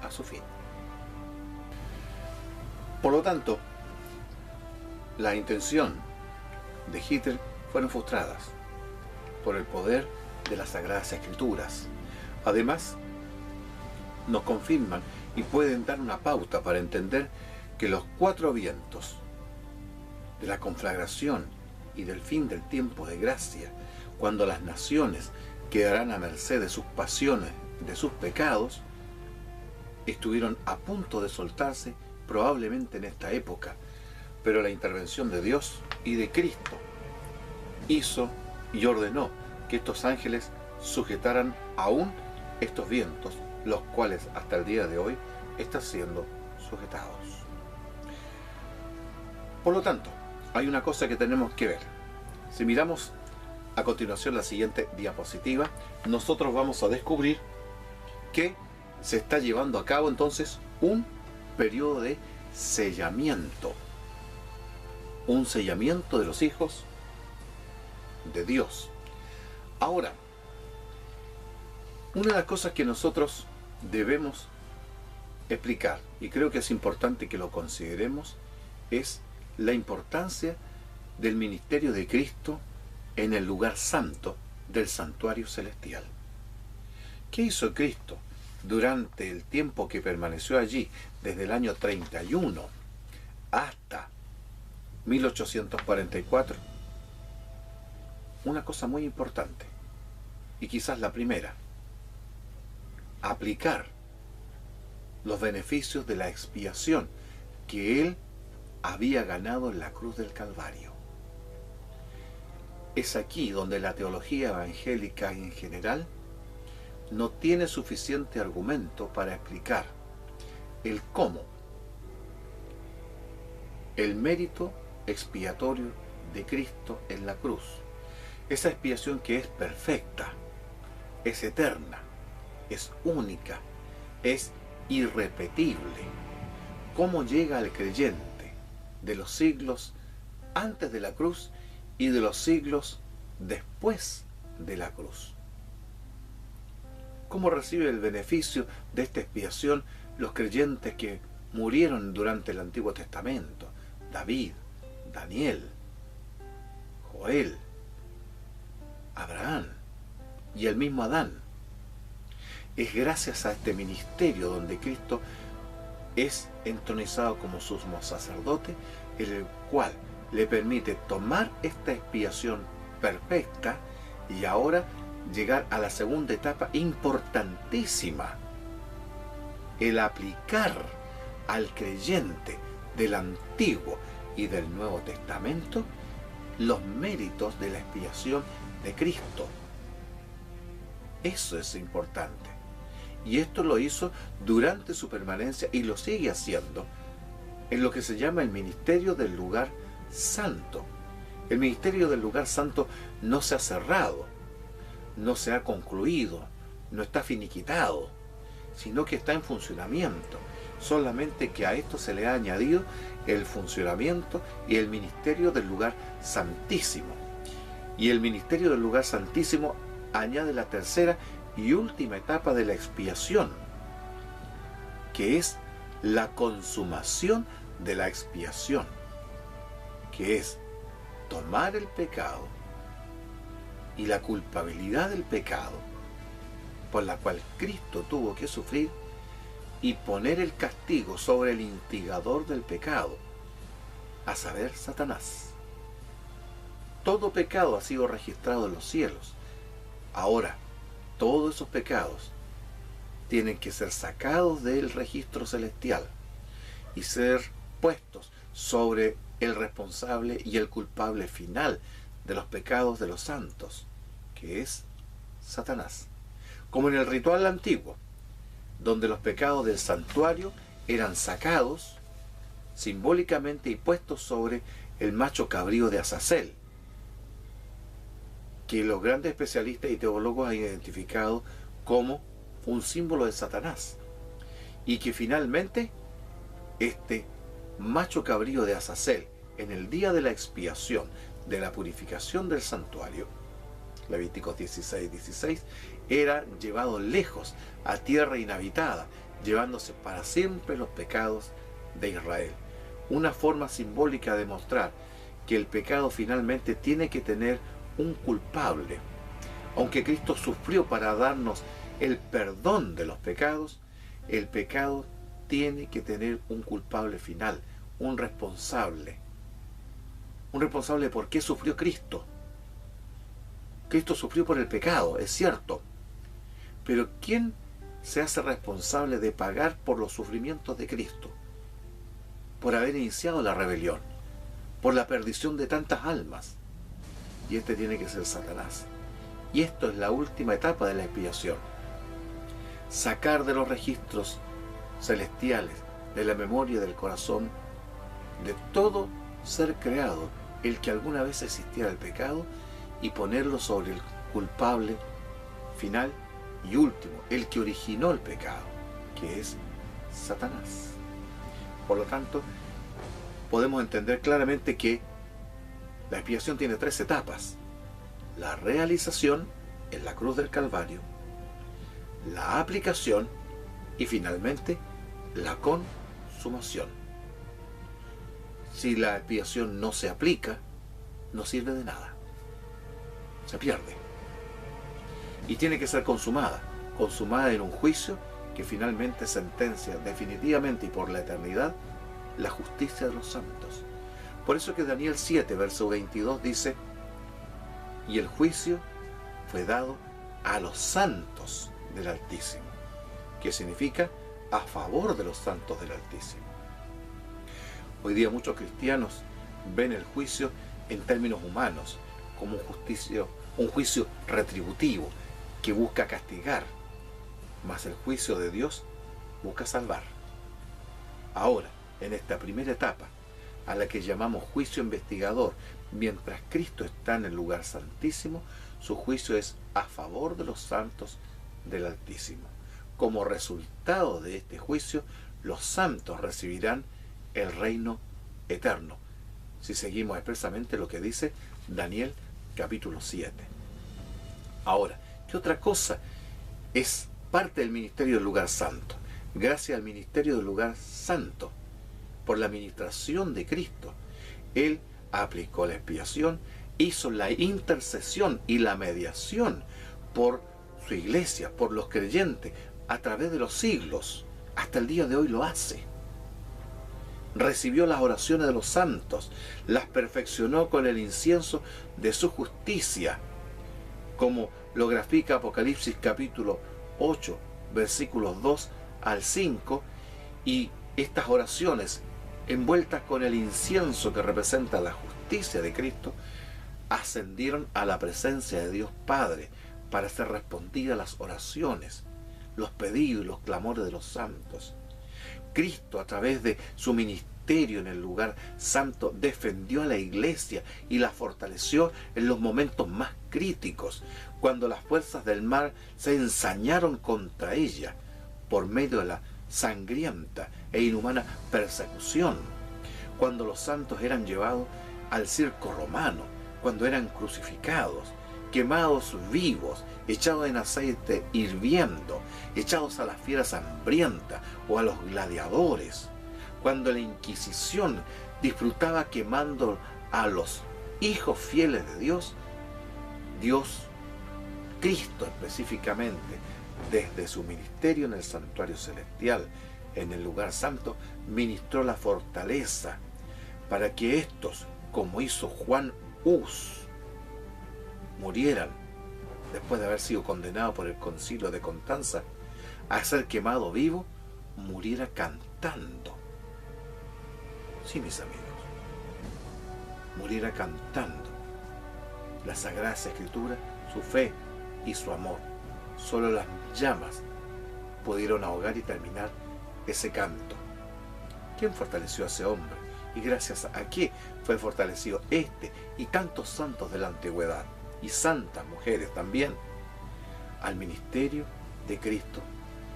a su fin. Por lo tanto, la intención de Hitler fueron frustradas por el poder de las Sagradas Escrituras. Además, nos confirman y pueden dar una pauta para entender que los 4 vientos de la conflagración y del fin del tiempo de gracia, cuando las naciones quedarán a merced de sus pasiones, de sus pecados, estuvieron a punto de soltarse probablemente en esta época. Pero la intervención de Dios y de Cristo hizo y ordenó que estos ángeles sujetaran aún estos vientos, los cuales hasta el día de hoy están siendo sujetados. Por lo tanto, hay una cosa que tenemos que ver. Si miramos a continuación la siguiente diapositiva, nosotros vamos a descubrir que se está llevando a cabo entonces un periodo de sellamiento. Un sellamiento de los hijos de Dios. Ahora, una de las cosas que nosotros debemos explicar, y creo que es importante que lo consideremos, es la importancia del ministerio de Cristo en el lugar santo del santuario celestial. ¿Qué hizo Cristo durante el tiempo que permaneció allí, desde el año 31 hasta 1844? Una cosa muy importante, y quizás la primera: aplicar los beneficios de la expiación que Él había ganado en la cruz del Calvario. Es aquí donde la teología evangélica en general no tiene suficiente argumento para explicar el cómo el mérito expiatorio de Cristo en la cruz, esa expiación que es perfecta, es eterna, es única, es irrepetible, cómo llega al creyente de los siglos antes de la cruz y de los siglos después de la cruz. ¿Cómo recibe el beneficio de esta expiación los creyentes que murieron durante el Antiguo Testamento? David, Daniel, Joel, Abraham y el mismo Adán. Es gracias a este ministerio donde Cristo es entronizado como sumo sacerdote, el cual le permite tomar esta expiación perfecta y ahora llegar a la segunda etapa importantísima: el aplicar al creyente del Antiguo y del Nuevo Testamento los méritos de la expiación de Cristo. Eso es importante. Y esto lo hizo durante su permanencia y lo sigue haciendo en lo que se llama el ministerio del lugar santo. El ministerio del lugar santo no se ha cerrado, no se ha concluido, no está finiquitado, sino que está en funcionamiento. Solamente que a esto se le ha añadido el funcionamiento y el ministerio del lugar santísimo. Y el ministerio del lugar santísimo añade la tercera y última etapa de la expiación, que es la consumación de la expiación, que es tomar el pecado y la culpabilidad del pecado por la cual Cristo tuvo que sufrir y poner el castigo sobre el instigador del pecado, a saber, Satanás. Todo pecado ha sido registrado en los cielos. Ahora, todos esos pecados tienen que ser sacados del registro celestial y ser puestos sobre el responsable y el culpable final de los pecados de los santos, que es Satanás. Como en el ritual antiguo, donde los pecados del santuario eran sacados simbólicamente y puestos sobre el macho cabrío de Azazel, que los grandes especialistas y teólogos han identificado como un símbolo de Satanás, y que finalmente este macho cabrío de Azazel, en el día de la expiación, de la purificación del santuario, Levíticos 16:16, era llevado lejos a tierra inhabitada, llevándose para siempre los pecados de Israel. Una forma simbólica de mostrar que el pecado finalmente tiene que tener un culpable. Aunque Cristo sufrió para darnos el perdón de los pecados, el pecado tiene que tener un culpable final, un responsable. Un responsable de por qué sufrió Cristo. Cristo sufrió por el pecado, es cierto. Pero ¿quién se hace responsable de pagar por los sufrimientos de Cristo? Por haber iniciado la rebelión, por la perdición de tantas almas. Y este tiene que ser Satanás. Y esto es la última etapa de la expiación. Sacar de los registros celestiales, de la memoria del corazón, de todo ser creado, el que alguna vez existiera el pecado, y ponerlo sobre el culpable final y último, el que originó el pecado, que es Satanás. Por lo tanto, podemos entender claramente que la expiación tiene tres etapas: la realización en la cruz del Calvario, la aplicación y finalmente la consumación. Si la expiación no se aplica, no sirve de nada. Se pierde. Y tiene que ser consumada en un juicio que finalmente sentencia definitivamente y por la eternidad la justicia de los santos. Por eso que Daniel 7, verso 22 dice: y el juicio fue dado a los santos del Altísimo, que significa a favor de los santos del Altísimo. Hoy día muchos cristianos ven el juicio en términos humanos, como un juicio retributivo que busca castigar, mas el juicio de Dios busca salvar. Ahora, en esta primera etapa, a la que llamamos juicio investigador, mientras Cristo está en el lugar santísimo, su juicio es a favor de los santos del Altísimo. Como resultado de este juicio, los santos recibirán el reino eterno, si seguimos expresamente lo que dice Daniel capítulo 7. Ahora, ¿qué otra cosa es parte del ministerio del lugar santo? Gracias al ministerio del lugar santo, por la administración de Cristo, Él aplicó la expiación, hizo la intercesión y la mediación por su iglesia, por los creyentes, a través de los siglos. Hasta el día de hoy lo hace. Recibió las oraciones de los santos, las perfeccionó con el incienso de su justicia, como lo grafica Apocalipsis capítulo 8, versículos 2 al 5, y estas oraciones, envueltas con el incienso que representa la justicia de Cristo, ascendieron a la presencia de Dios Padre para ser respondidas las oraciones, los pedidos y los clamores de los santos. Cristo, a través de su ministerio en el lugar santo, defendió a la iglesia y la fortaleció en los momentos más críticos, cuando las fuerzas del mal se ensañaron contra ella por medio de la sangrienta e inhumana persecución, cuando los santos eran llevados al circo romano, cuando eran crucificados, quemados vivos, echados en aceite hirviendo, echados a las fieras hambrientas o a los gladiadores, cuando la Inquisición disfrutaba quemando a los hijos fieles de Dios. Cristo específicamente, desde su ministerio en el santuario celestial, en el lugar santo, ministró la fortaleza para que estos, como hizo Juan Hus, murieran después de haber sido condenado por el concilio de Constanza a ser quemado vivo, muriera cantando. Sí, mis amigos, muriera cantando las Sagradas Escrituras, su fe y su amor. Solo las llamas pudieron ahogar y terminar ese canto. ¿Quién fortaleció a ese hombre? ¿Y gracias a qué fue fortalecido este y tantos santos de la antigüedad? Y santas mujeres también. Al ministerio de Cristo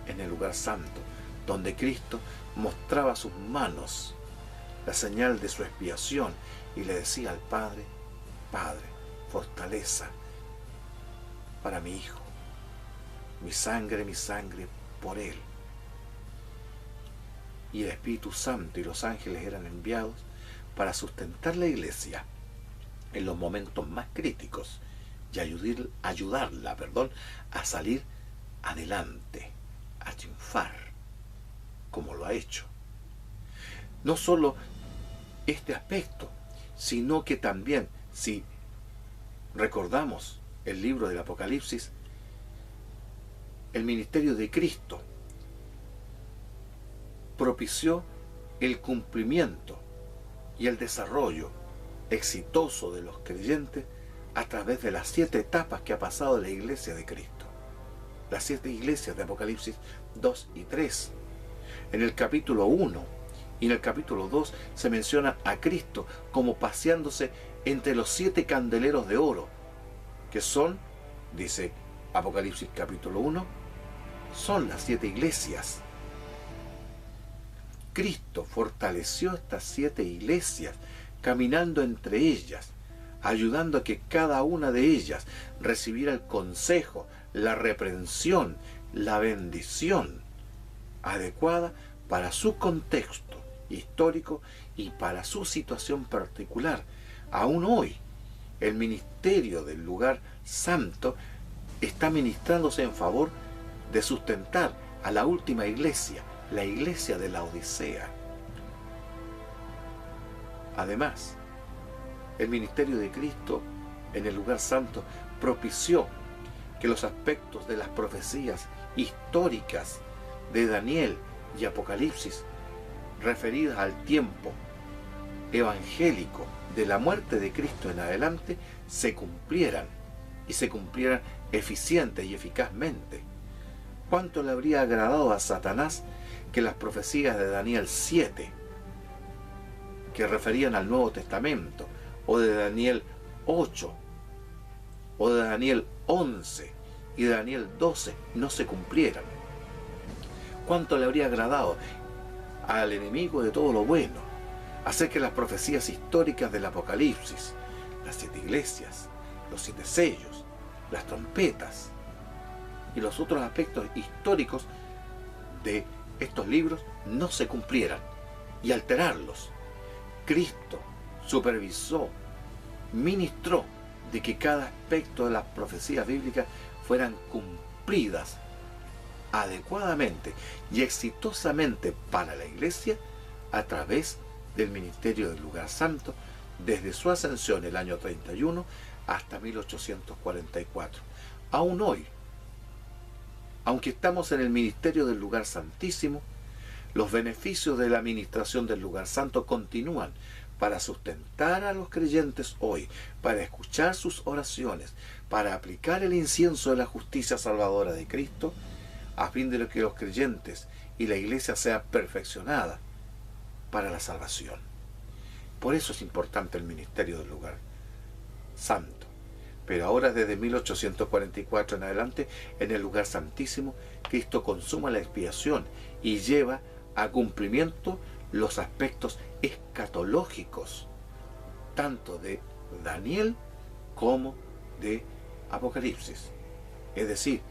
en el lugar santo, donde Cristo mostraba sus manos, la señal de su expiación, y le decía al Padre: Padre, fortaleza para mi Hijo, mi sangre por Él. Y el Espíritu Santo y los ángeles eran enviados para sustentar la iglesia en los momentos más críticos y ayudarla a salir adelante, a triunfar, como lo ha hecho. No solo este aspecto, sino que también, si recordamos el libro del Apocalipsis, el ministerio de Cristo propició el cumplimiento y el desarrollo exitoso de los creyentes a través de las 7 etapas que ha pasado la iglesia de Cristo. Las 7 iglesias de Apocalipsis 2 y 3. En el capítulo 1 y en el capítulo 2 se menciona a Cristo como paseándose entre los 7 candeleros de oro, que son, dice Apocalipsis capítulo 1, son las 7 iglesias. Cristo fortaleció estas 7 iglesias, caminando entre ellas, ayudando a que cada una de ellas recibiera el consejo, la reprensión, la bendición adecuada para su contexto histórico y para su situación particular. Aún hoy, el ministerio del lugar santo está ministrándose en favor de sustentar a la última iglesia, la iglesia de la Odisea. Además, el ministerio de Cristo en el lugar santo propició que los aspectos de las profecías históricas de Daniel y Apocalipsis referidas al tiempo evangélico de la muerte de Cristo en adelante se cumplieran, y se cumplieran eficiente y eficazmente. ¿Cuánto le habría agradado a Satanás que las profecías de Daniel 7, que referían al Nuevo Testamento, o de Daniel 8, o de Daniel 11 y de Daniel 12 no se cumplieran? ¿Cuánto le habría agradado al enemigo de todo lo bueno hacer que las profecías históricas del Apocalipsis, las 7 iglesias, los 7 sellos, las trompetas y los otros aspectos históricos de estos libros no se cumplieran y alterarlos? Cristo supervisó, ministró de que cada aspecto de las profecías bíblicas fueran cumplidas adecuadamente y exitosamente para la iglesia a través del ministerio del lugar santo desde su ascensión el año 31 hasta 1844. Aún hoy, aunque estamos en el ministerio del lugar santísimo, los beneficios de la administración del lugar santo continúan para sustentar a los creyentes hoy, para escuchar sus oraciones, para aplicar el incienso de la justicia salvadora de Cristo, a fin de que los creyentes y la iglesia sea perfeccionada para la salvación. Por eso es importante el ministerio del lugar santo. Pero ahora, desde 1844 en adelante, en el lugar santísimo, Cristo consuma la expiación y lleva a cumplimiento los aspectos escatológicos, tanto de Daniel como de Apocalipsis. Es decir,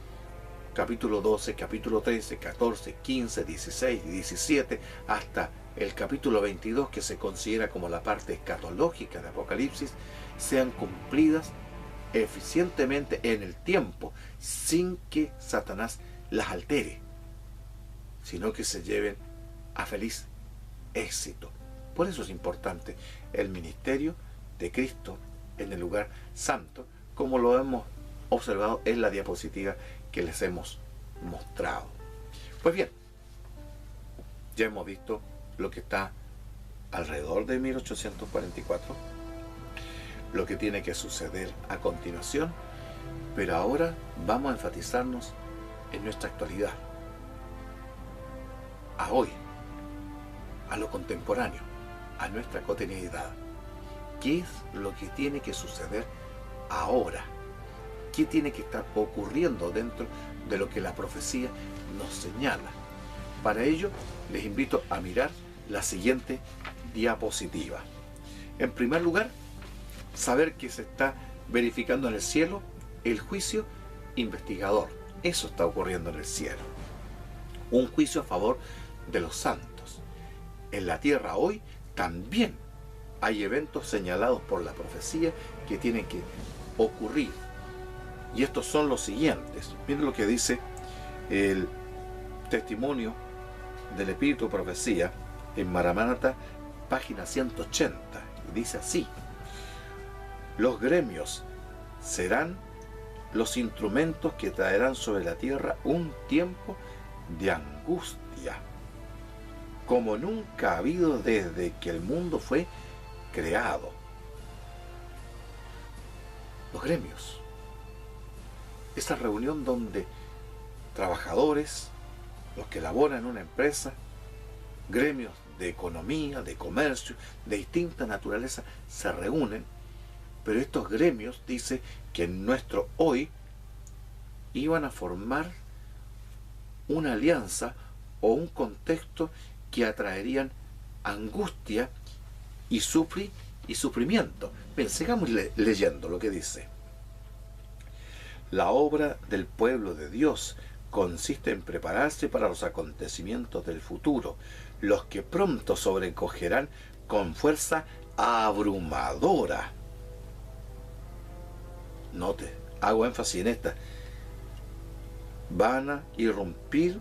capítulo 12, capítulo 13, 14, 15, 16 y 17, hasta el capítulo 22, que se considera como la parte escatológica de Apocalipsis, sean cumplidas eficientemente en el tiempo, sin que Satanás las altere, sino que se lleven a feliz éxito. Por eso es importante el ministerio de Cristo en el lugar santo, como lo hemos observado en la diapositiva que les hemos mostrado. Pues bien, ya hemos visto lo que está alrededor de 1844, lo que tiene que suceder a continuación, pero ahora vamos a enfatizarnos en nuestra actualidad, a hoy, a lo contemporáneo, a nuestra cotidianidad. ¿Qué es lo que tiene que suceder ahora? ¿Qué tiene que estar ocurriendo dentro de lo que la profecía nos señala? Para ello, les invito a mirar la siguiente diapositiva. En primer lugar, saber que se está verificando en el cielo el juicio investigador. Eso está ocurriendo en el cielo. Un juicio a favor de los santos. En la tierra hoy también hay eventos señalados por la profecía que tienen que ocurrir. Y estos son los siguientes. Miren lo que dice el testimonio del Espíritu de Profecía en Maranatha, página 180. Y dice así: los gremios serán los instrumentos que traerán sobre la tierra un tiempo de angustia, como nunca ha habido desde que el mundo fue creado. Los gremios, esa reunión donde trabajadores, los que laboran en una empresa, gremios de economía, de comercio, de distinta naturaleza, se reúnen. Pero estos gremios, dice que en nuestro hoy, iban a formar una alianza o un contexto que atraerían angustia y sufrimiento. Bien, sigamos leyendo lo que dice. La obra del pueblo de Dios consiste en prepararse para los acontecimientos del futuro, los que pronto sobrecogerán con fuerza abrumadora. Note, hago énfasis en esta. Van a irrumpir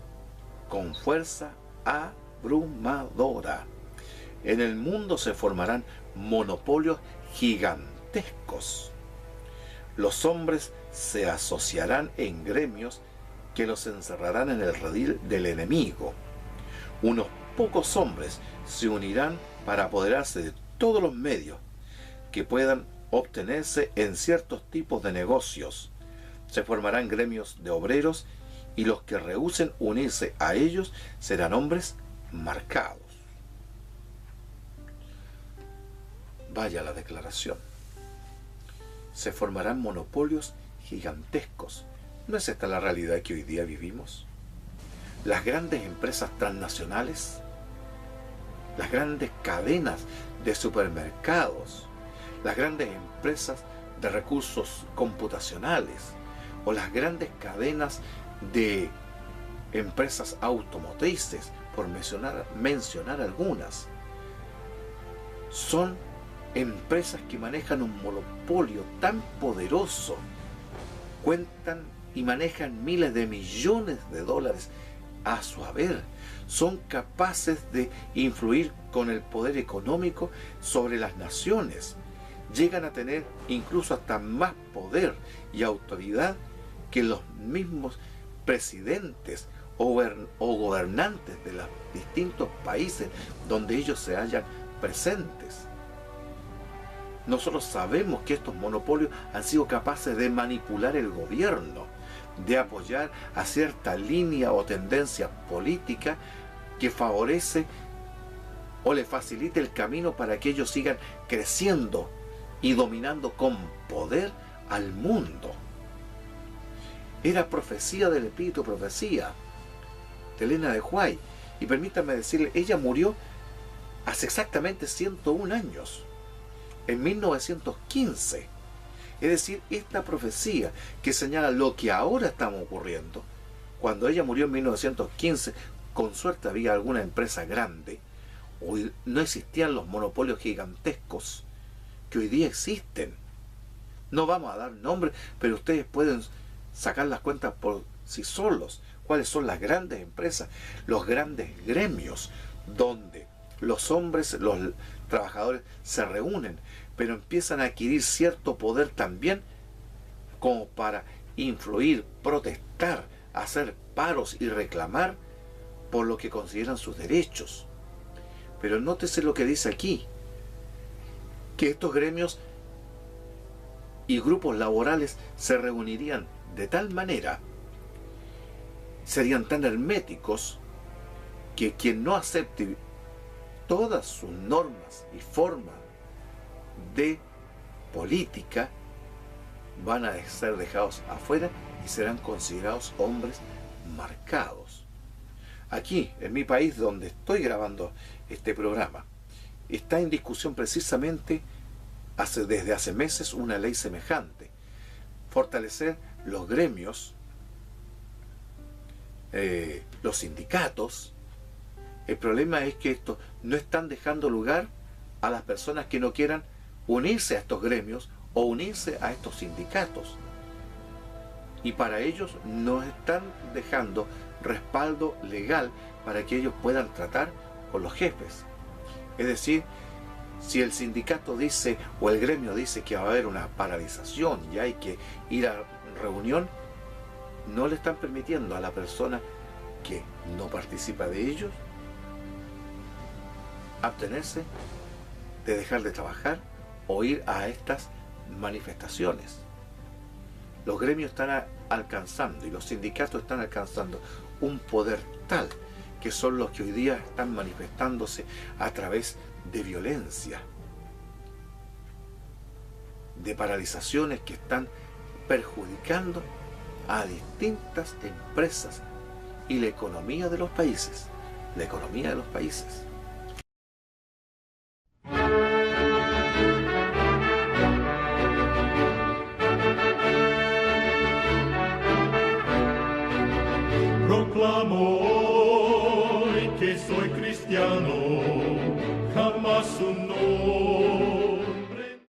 con fuerza abrumadora. En el mundo se formarán monopolios gigantescos. Los hombres se asociarán en gremios que los encerrarán en el redil del enemigo. Unos pocos hombres se unirán para apoderarse de todos los medios que puedan obtenerse en ciertos tipos de negocios. Se formarán gremios de obreros y los que rehúsen unirse a ellos serán hombres marcados. Vaya la declaración. Se formarán monopolios gigantescos. ¿No es esta la realidad que hoy día vivimos? Las grandes empresas transnacionales, las grandes cadenas de supermercados, las grandes empresas de recursos computacionales o las grandes cadenas de empresas automotrices, por mencionar algunas, son empresas que manejan un monopolio tan poderoso, cuentan y manejan miles de millones de dólares a su haber, son capaces de influir con el poder económico sobre las naciones, llegan a tener incluso hasta más poder y autoridad que los mismos presidentes o gobernantes de los distintos países donde ellos se hallan presentes. Nosotros sabemos que estos monopolios han sido capaces de manipular el gobierno, de apoyar a cierta línea o tendencia política que favorece o le facilite el camino para que ellos sigan creciendo y dominando con poder al mundo. Era profecía del Espíritu, profecía de Elena de White. Y permítanme decirle, ella murió hace exactamente 101 años, en 1915. Es decir, esta profecía que señala lo que ahora estamos ocurriendo, cuando ella murió en 1915, con suerte había alguna empresa grande, hoy no existían los monopolios gigantescos que hoy día existen. No vamos a dar nombres, pero ustedes pueden sacar las cuentas por sí solos. ¿Cuáles son las grandes empresas, los grandes gremios, donde los hombres, los trabajadores se reúnen, pero empiezan a adquirir cierto poder también como para influir, protestar, hacer paros y reclamar por lo que consideran sus derechos? Pero nótese lo que dice aquí, que estos gremios y grupos laborales se reunirían de tal manera, serían tan herméticos, que quien no acepte todas sus normas y formas de política van a ser dejados afuera y serán considerados hombres marcados. Aquí, en mi país, donde estoy grabando este programa, está en discusión precisamente desde hace meses una ley semejante: fortalecer los gremios, los sindicatos. El problema es que estos no están dejando lugar a las personas que no quieran unirse a estos gremios o unirse a estos sindicatos, y para ellos no están dejando respaldo legal para que ellos puedan tratar con los jefes. Es decir, si el sindicato dice o el gremio dice que va a haber una paralización y hay que ir a reunión, no le están permitiendo a la persona que no participa de ellos abstenerse de dejar de trabajar o ir a estas manifestaciones. Los gremios están alcanzando y los sindicatos están alcanzando un poder tal que son los que hoy día están manifestándose a través de violencia, de paralizaciones que están perjudicando a distintas empresas y la economía de los países. La economía de los países. proclamo hoy que soy cristiano.